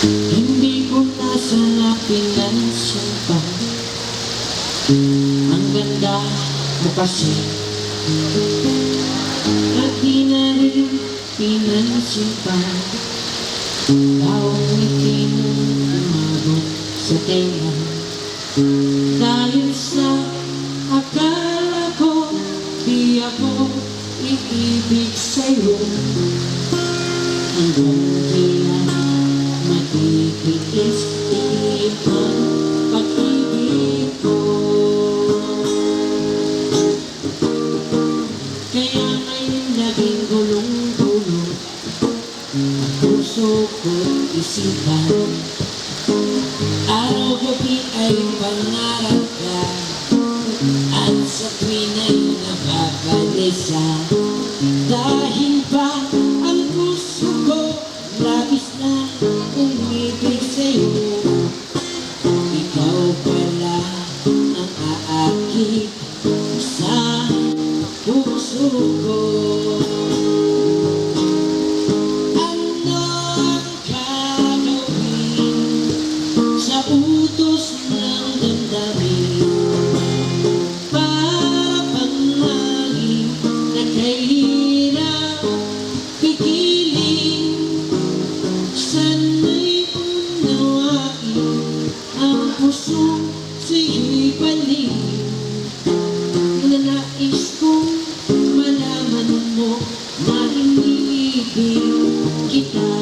Hindi ko na sana pinansin pa. Ang ganda mo kasi, at di na rin pinansin pa. Bawang ngiti mo umabot sa tenga, dahil sa akala ko di ako iibig sa'yo. Hanggang di na matitiis ang pag-ibig ko. Kaya ngayon naging gulong-gulong ang puso ko't isipan. Araw-gabi ay pangarap ka, at sa tuwin ay nababalisa. Dahil ba ang puso ko labis na umibig sa'yo? Ikaw pala ang aakit sa puso ko. Ano ang gagawin sa utos ng damdamin? Para bang hangin na kahirap pigilin. Sana'y unawain ang puso sa'yo'y balik. Nananais kong malaman mo na iniibig kita.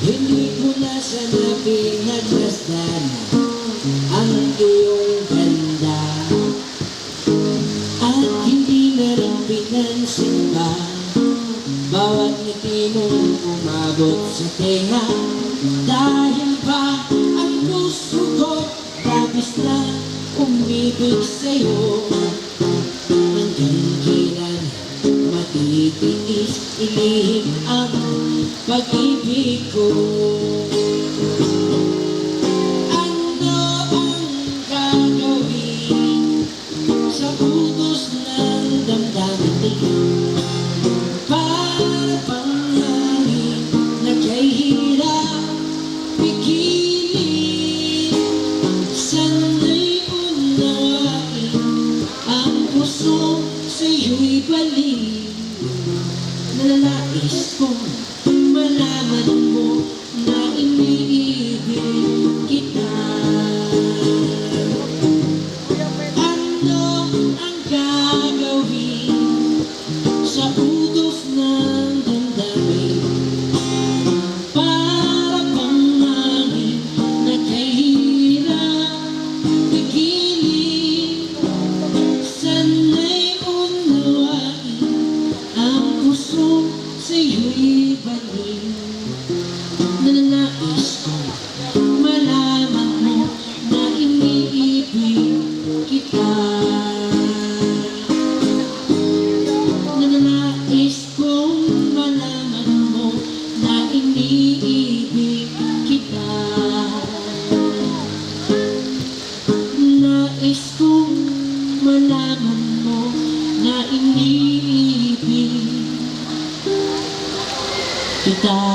Hindi ko na sana pinagmasdan ang iyong ganda, at hindi na rin pinansin pa bawat ngiti mong umabot sa tenga. Dahil ba ang puso ko labis na umibig sa'yo? Hanggang kailan matitiis ilihim ang pag-ibig ko? Ano ang gagawin sa utos ng damdamin? Para bang hangin na kahirap pigilin. Sana'y unawain ang puso sa'yo'y balik. Nananais kong malaman mo na iniibig kita. Ano ang gagawin sa utos ng damdamin? Para bang hangin na kahirap pigilin. Sana'y unawain ang puso sa'yo'y balik. Nananais ko malaman mo na iniibig kita. Nananais kong malaman mo na iniibig kita. Nais kong malaman mo na iniibig kita.